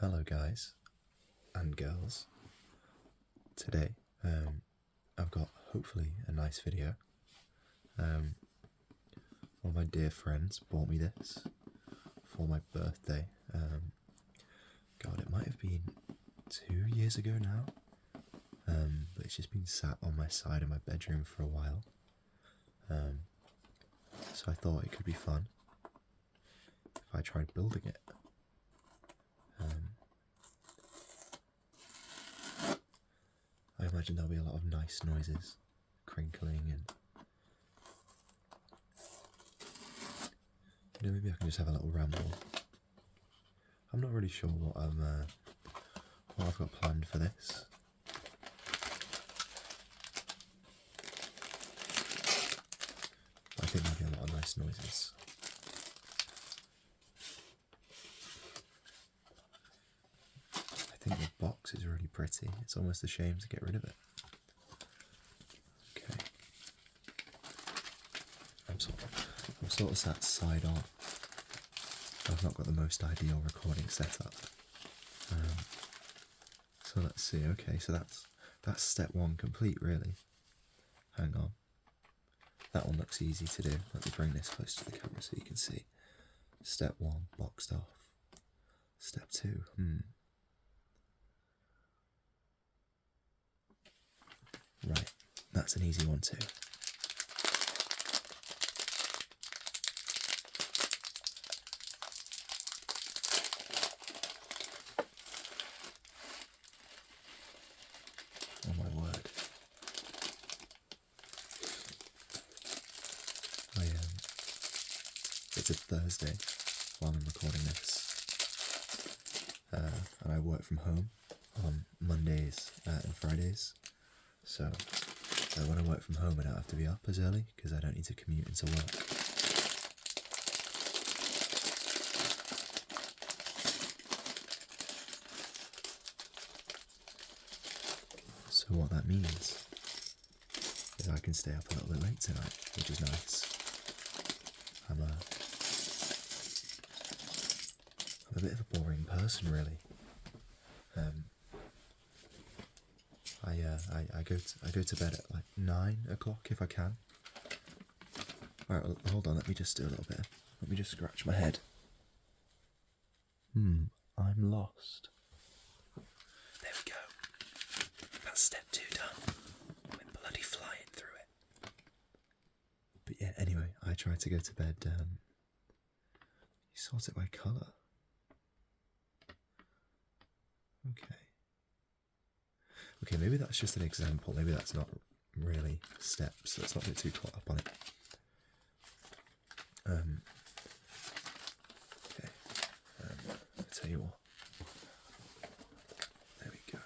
Hello guys and girls. Today I've got hopefully a nice video. One of my dear friends bought me this for my birthday. God, it might have been 2 years ago now, but it's just been sat on my side of my bedroom for a while. So I thought it could be fun if I tried building it. I imagine there'll be a lot of nice noises, crinkling, and maybe I can just have a little ramble. I'm not really sure what I've got planned for this. I think there'll be a lot of nice noises. I think the box is really pretty. It's almost a shame to get rid of it. Okay. I'm sort of sat side on. I've not got the most ideal recording setup. So let's see. Okay, so that's step one complete, really. Hang on. That one looks easy to do. Let me bring this close to the camera so you can see. Step one, boxed off. Step two, Right, that's an easy one too. Oh my word. It's a Thursday while I'm recording this. And I work from home on Mondays and Fridays. So when I work from home, I don't have to be up as early because I don't need to commute into work. So what that means is I can stay up a little bit late tonight, which is nice. I'm a bit of a boring person, really. I go to bed at like 9 o'clock if I can. Alright, hold on, let me just do a little bit. Let me just scratch my head. I'm lost. There we go. That's step 2 done. We're bloody flying through it. But yeah, anyway, I try to go to bed, you sort it by colour. Okay, maybe that's just an example. Maybe that's not really steps. Let's not get too caught up on it. Okay. I'll tell you what. There we go.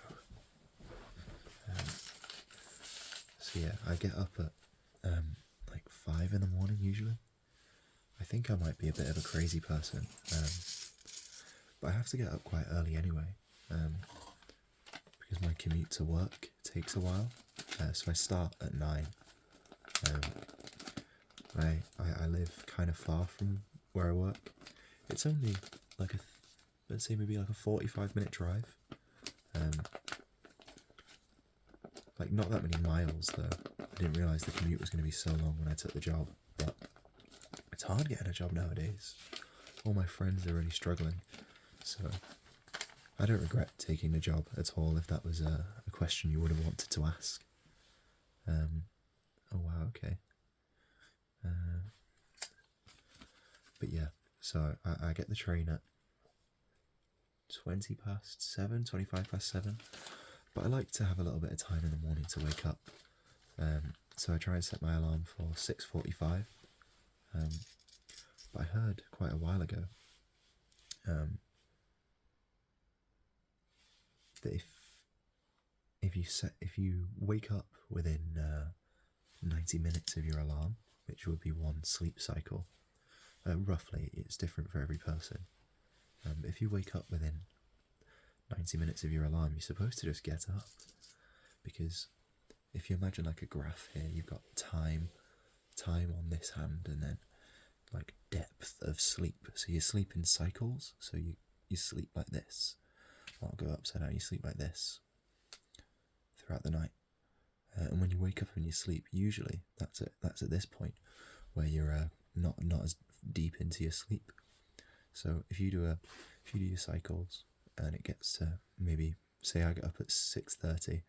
So yeah, I get up at like 5 in the morning usually. I think I might be a bit of a crazy person, but I have to get up quite early anyway. Because my commute to work takes a while, so I start at 9. I live kind of far from where I work. It's only like let's say maybe like a 45-minute drive. Like not that many miles though. I didn't realise the commute was going to be so long when I took the job, but it's hard getting a job nowadays. All my friends are really struggling, so I don't regret taking the job at all if that was a question you would have wanted to ask. Oh wow, okay. But yeah, so I get the train at 25 past 7, but I like to have a little bit of time in the morning to wake up. So I try and set my alarm for 6:45. But I heard quite a while ago that if you wake up within 90 minutes of your alarm, which would be one sleep cycle, roughly, it's different for every person. If you wake up within 90 minutes of your alarm, you're supposed to just get up, because if you imagine like a graph here, you've got time on this hand, and then like depth of sleep. So you sleep in cycles, so you sleep like this. I'll go upside down. You sleep like this throughout the night, and when you wake up from your sleep, usually that's at this point where you're not as deep into your sleep. So if you do your cycles and it gets to, maybe say I get up at 6:30,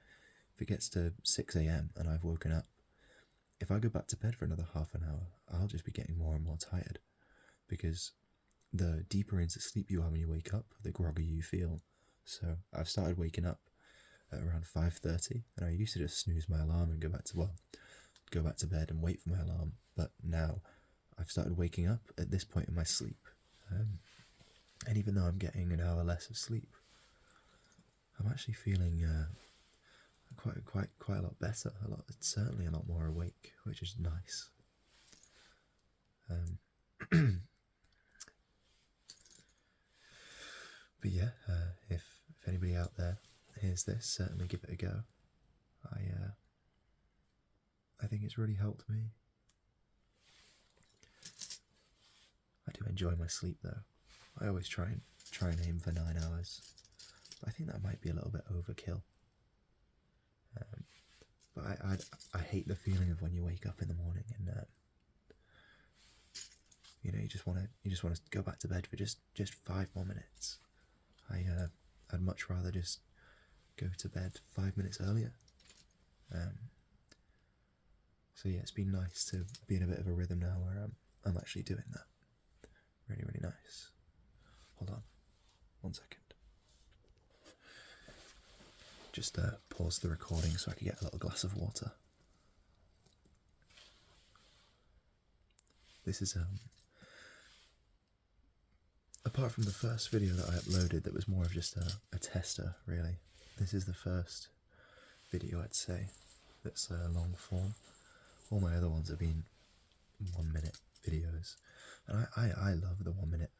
if it gets to 6 a.m. and I've woken up, if I go back to bed for another half an hour, I'll just be getting more and more tired, because the deeper into sleep you are when you wake up, the groggier you feel. So I've started waking up at around 5:30, and I used to just snooze my alarm and go back to bed and wait for my alarm. But now I've started waking up at this point in my sleep, and even though I'm getting an hour less of sleep, I'm actually feeling quite a lot better. Certainly a lot more awake, which is nice. But yeah, if anybody out there hears this, certainly give it a go. I think it's really helped me. I do enjoy my sleep though. I always try and aim for 9 hours. But I think that might be a little bit overkill. But I hate the feeling of when you wake up in the morning and you just want to go back to bed for just 5 more minutes. I'd much rather just go to bed 5 minutes earlier. So yeah, it's been nice to be in a bit of a rhythm now where I'm actually doing that. Really, really nice. Hold on, 1 second. Just pause the recording so I can get a little glass of water. This is apart from the first video that I uploaded that was more of just a tester, really. This is the first video, I'd say, that's long form. All my other ones have been 1 minute videos, and I love the 1 minute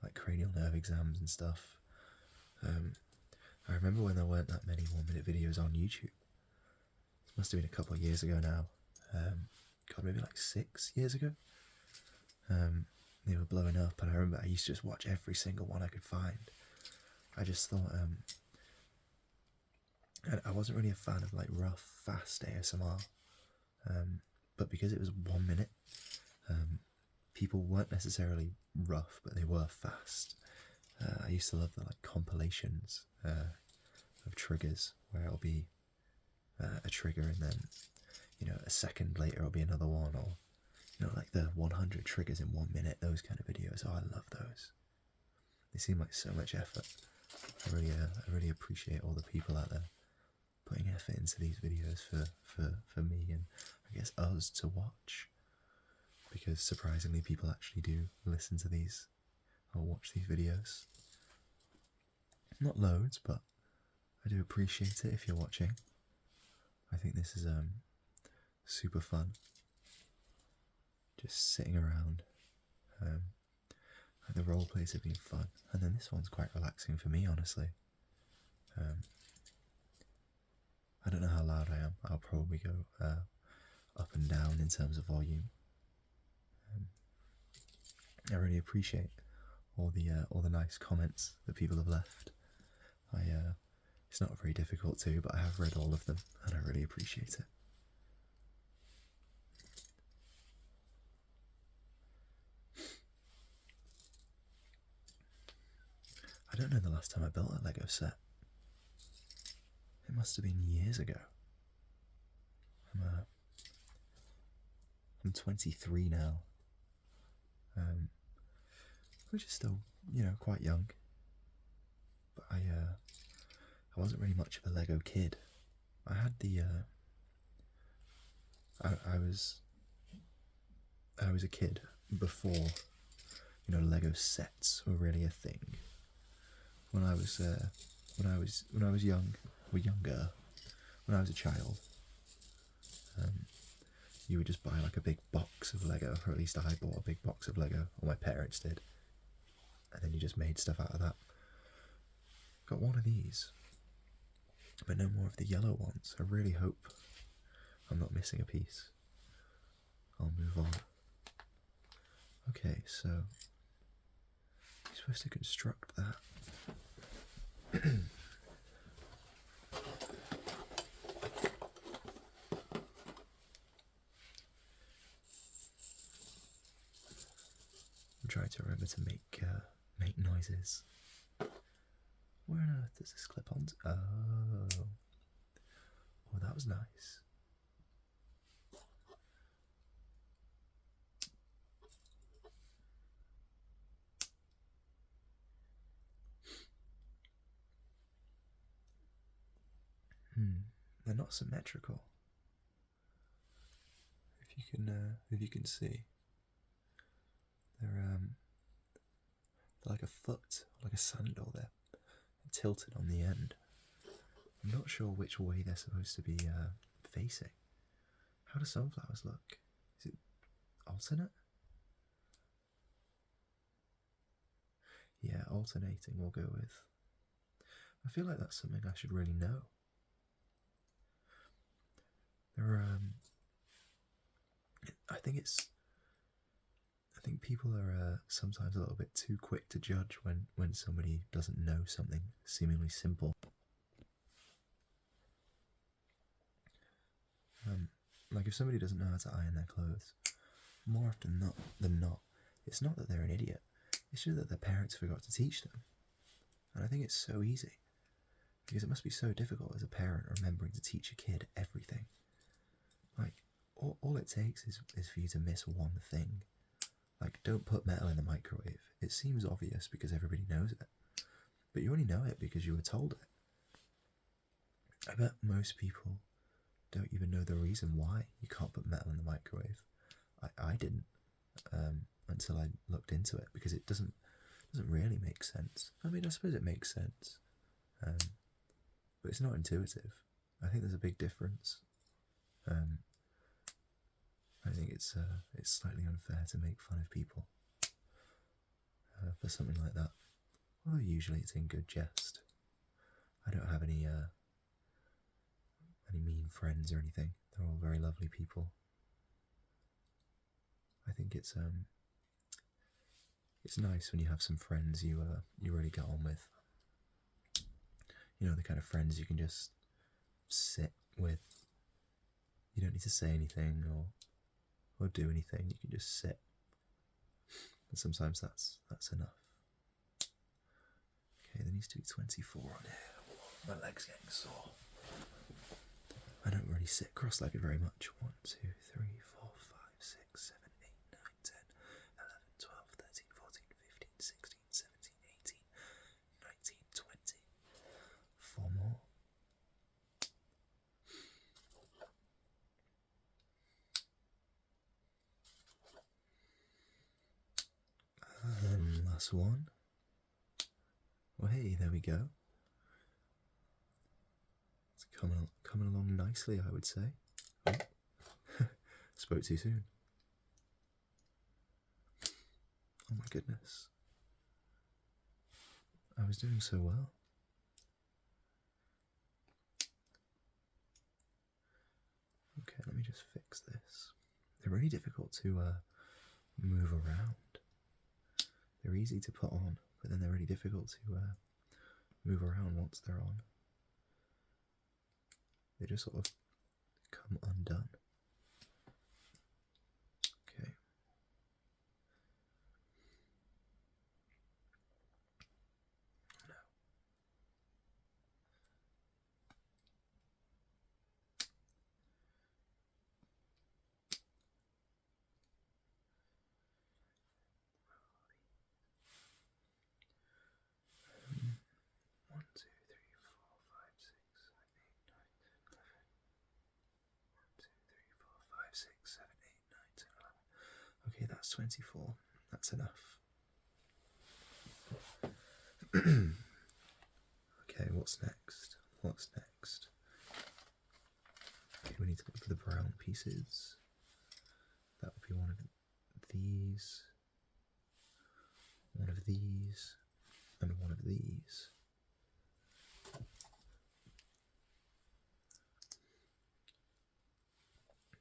like cranial nerve exams and stuff. I remember when there weren't that many 1 minute videos on YouTube. This must have been a couple of years ago now. God, maybe like 6 years ago. They were blowing up, and I remember I used to just watch every single one I could find. I just thought I wasn't really a fan of like rough, fast ASMR. But because it was 1 minute, people weren't necessarily rough, but they were fast. I used to love the like compilations of triggers where it'll be a trigger and then a second later it'll be another one, or like the 100 triggers in 1 minute, those kind of videos. Oh, I love those. They seem like so much effort. I really appreciate all the people out there putting effort into these videos for me and I guess us to watch, because surprisingly people actually do listen to these or watch these videos. Not loads, but I do appreciate it if you're watching. I think this is super fun. Just sitting around. The role plays have been fun, and then this one's quite relaxing for me, honestly. I don't know how loud I am. I'll probably go up and down in terms of volume. I really appreciate all the nice comments that people have left. It's not very difficult to, but I have read all of them, and I really appreciate it. I don't know the last time I built a Lego set. It must have been years ago. I'm 23 now, which is still, quite young. But I wasn't really much of a Lego kid. I had the I was a kid before Lego sets were really a thing. When I was young, or younger, when I was a child, you would just buy like a big box of Lego, or at least I bought a big box of Lego, or my parents did, and then you just made stuff out of that. Got one of these, but no more of the yellow ones. I really hope I'm not missing a piece. I'll move on. Okay, so you're supposed to construct that. I'm trying to remember to make noises. Where on earth does this clip on? Oh, that was nice. They're not symmetrical. If you can see, they're like a foot, like a sandal. They're tilted on the end. I'm not sure which way they're supposed to be facing. How do sunflowers look? Is it alternate? Yeah, alternating we'll go with. I feel like that's something I should really know. I think people are sometimes a little bit too quick to judge when somebody doesn't know something seemingly simple. Like if somebody doesn't know how to iron their clothes, more often than not, it's not that they're an idiot. It's just that their parents forgot to teach them. And I think it's so easy. Because it must be so difficult as a parent remembering to teach a kid everything. Like, all it takes is for you to miss one thing. Like, don't put metal in the microwave. It seems obvious because everybody knows it. But you only know it because you were told it. I bet most people don't even know the reason why you can't put metal in the microwave. I didn't until I looked into it because it doesn't really make sense. I mean, I suppose it makes sense, but it's not intuitive. I think there's a big difference. I think it's slightly unfair to make fun of people for something like that. Although usually it's in good jest. I don't have any mean friends or anything. They're all very lovely people. I think it's nice when you have some friends you really get on with. You know, the kind of friends you can just sit with. You don't need to say anything or do anything. You can just sit. And sometimes that's enough. Okay, there needs to be 24 on here. My leg's getting sore. I don't really sit cross-legged very much. 1, 2, 3, 4, 5, 6, 7, 8, 9, 10, 11, 12, 13, 14, 15, 16, 17, 18, 19, 20. 4 more. Last one. Well, hey, there we go. It's coming along nicely, I would say. Oh. Spoke too soon. Oh my goodness. I was doing so well. Okay, let me just fix this. They're really difficult to move around. They're easy to put on, but then they're really difficult to move around once they're on. They just sort of come undone. Okay. No. 1, 2, 3, 4, 5, 6, 7, 8, 9, 10, 11. 1, 2, 3, 4, 5, 6, 7, 8, 9, 10, 11. Okay, that's 24. That's enough. Okay, what's next? What's next? Okay, we need to look for the brown pieces. That would be one of these, one of these, and one of these.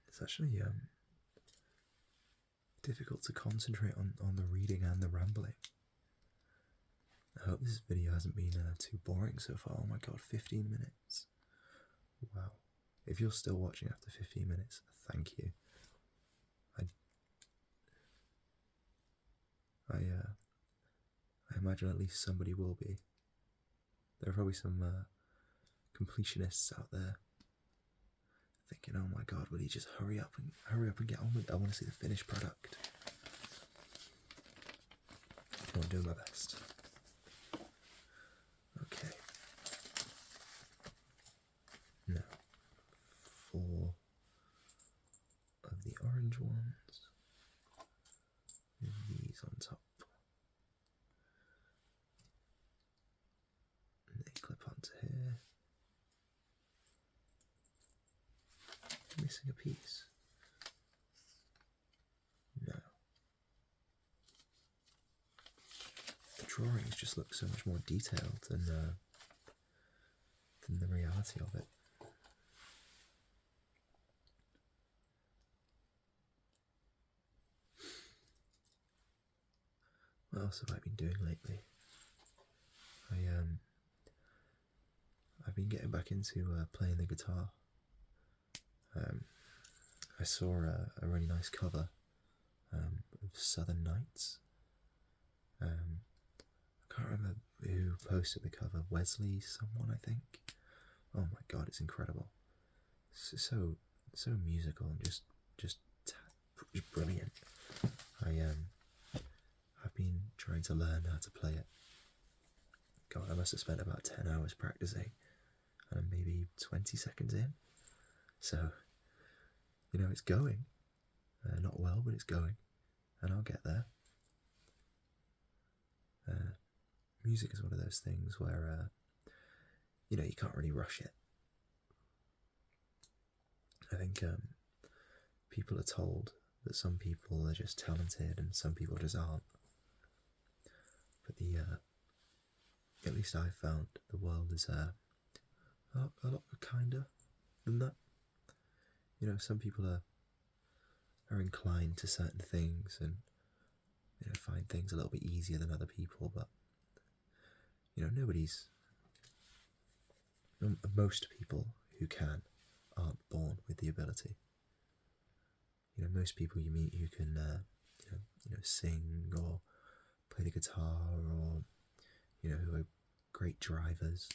It's actually difficult to concentrate on the reading and the rambling. I hope this video hasn't been too boring so far. Oh my god, 15 minutes. Wow. If you're still watching after 15 minutes, thank you. I imagine at least somebody will be. There are probably some completionists out there thinking, oh my god, will he just hurry up and get on with it? I want to see the finished product. I'm doing my best. Okay. Now, 4 of the orange ones, with these on top. And they clip onto here. Missing a piece. No. The drawings just look so much more detailed than the reality of it. What else have I been doing lately? I've been getting back into playing the guitar. I saw a really nice cover of Southern Nights. I can't remember who posted the cover. Wesley, someone, I think. Oh my god, it's incredible. So musical and just brilliant. I've been trying to learn how to play it. God, I must have spent about 10 hours practicing, and I'm maybe 20 seconds in. So, you know, it's going. Not well, but it's going, and I'll get there. Music is one of those things where, you know, you can't really rush it. I think people are told that some people are just talented and some people just aren't. But at least I've found the world is a lot kinder than that. You know, some people are inclined to certain things and, you know, find things a little bit easier than other people, but, you know, most people who can aren't born with the ability. You know, most people you meet who can, you know, sing or play the guitar, or, you know, who are great drivers,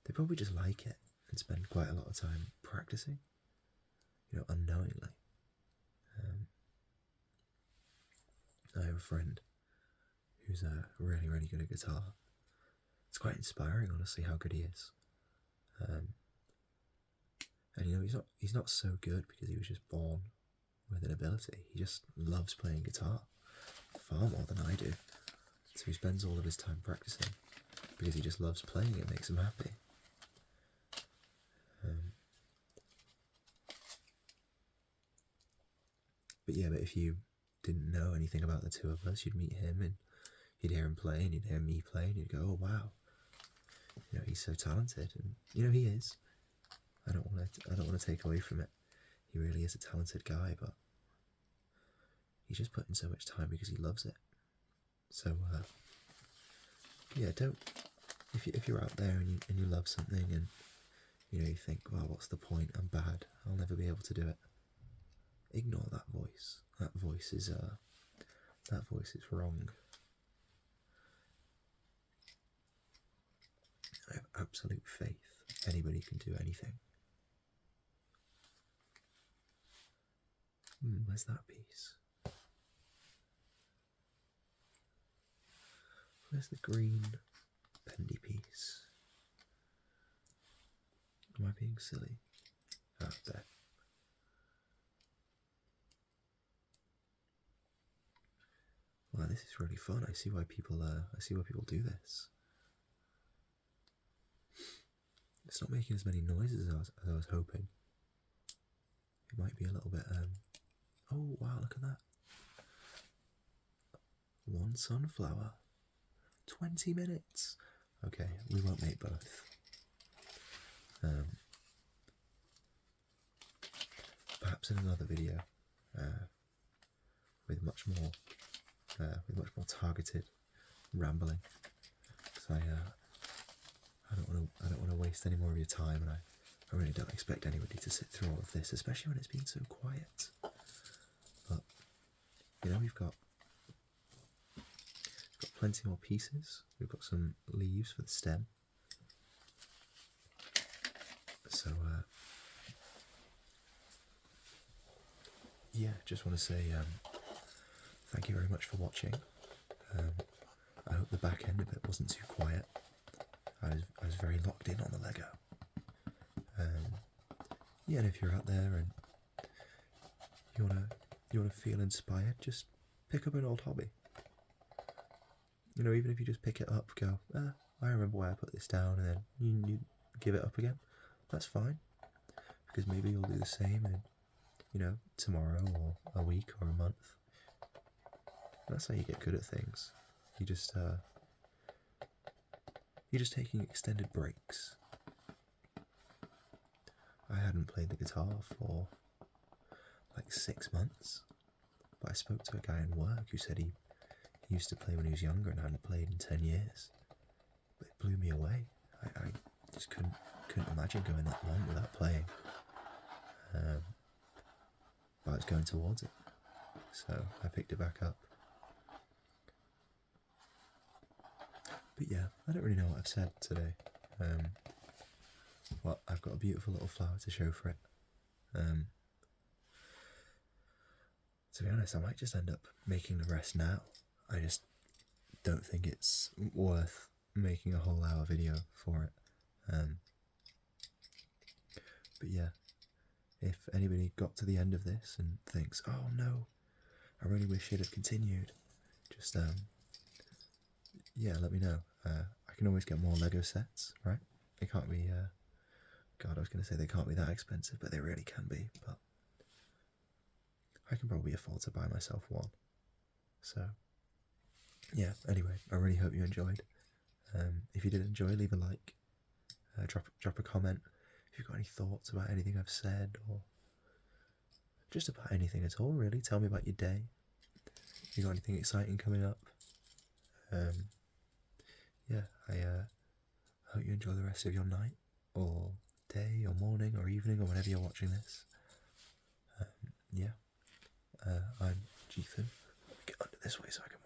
they probably just like it and spend quite a lot of time practicing, you know, unknowingly. I have a friend who's really, really good at guitar. It's quite inspiring, honestly, how good he is. And you know, he's not so good because he was just born with an ability. He just loves playing guitar far more than I do. So he spends all of his time practicing because he just loves playing. It makes him happy. But if you didn't know anything about the two of us, you'd meet him and you'd hear him play and you'd hear me play and you'd go, oh wow, you know, he's so talented. And you know, he is. I don't want to take away from it. He really is a talented guy, but he's just put in so much time because he loves it. So don't, if you're out there and you love something and, you know, you think, well, what's the point? I'm bad. I'll never be able to do it. Ignore that voice. That voice is wrong. I have absolute faith anybody can do anything. Where's that piece? Where's the green bendy piece? Am I being silly? Ah, there. Wow, this is really fun. I see why people do this. It's not making as many noises as I was hoping. It might be a little bit. Oh wow! Look at that. One sunflower. 20 minutes. Okay, we won't make both. Perhaps in another video, with much more targeted rambling. waste any more of your time, and I really don't expect anybody to sit through all of this, especially when it's been so quiet. But, you know, we've got plenty more pieces. We've got some leaves for the stem. So, yeah, just want to say thank you very much for watching. I hope the back end of it wasn't too quiet. I was very locked in on the Lego. Yeah, and if you're out there and you wanna feel inspired, just pick up an old hobby. You know, even if you just pick it up, go, I remember where I put this down, and then you give it up again. That's fine, because maybe you'll do the same in, you know, tomorrow or a week or a month. That's how you get good at things. You're just taking extended breaks. I hadn't played the guitar for like 6 months, but I spoke to a guy in work who said he used to play when he was younger and hadn't played in 10 years. But it blew me away. I just couldn't imagine going that long without playing. But I was going towards it, so I picked it back up. But yeah, I don't really know what I've said today. Well, I've got a beautiful little flower to show for it. To be honest, I might just end up making the rest now. I just don't think it's worth making a whole hour video for it. But yeah, if anybody got to the end of this and thinks, oh no, I really wish it had continued, just yeah, let me know. I can always get more Lego sets, right? They can't be, God, I was going to say they can't be that expensive, but they really can be. But I can probably afford to buy myself one. So, yeah, anyway, I really hope you enjoyed. If you did enjoy, leave a like, drop a comment. If you've got any thoughts about anything I've said, or just about anything at all, really, tell me about your day. If you got anything exciting coming up. Yeah, I hope you enjoy the rest of your night, or day, or morning, or evening, or whenever you're watching this. Yeah, I'm Jethan. Let me get under this way so I can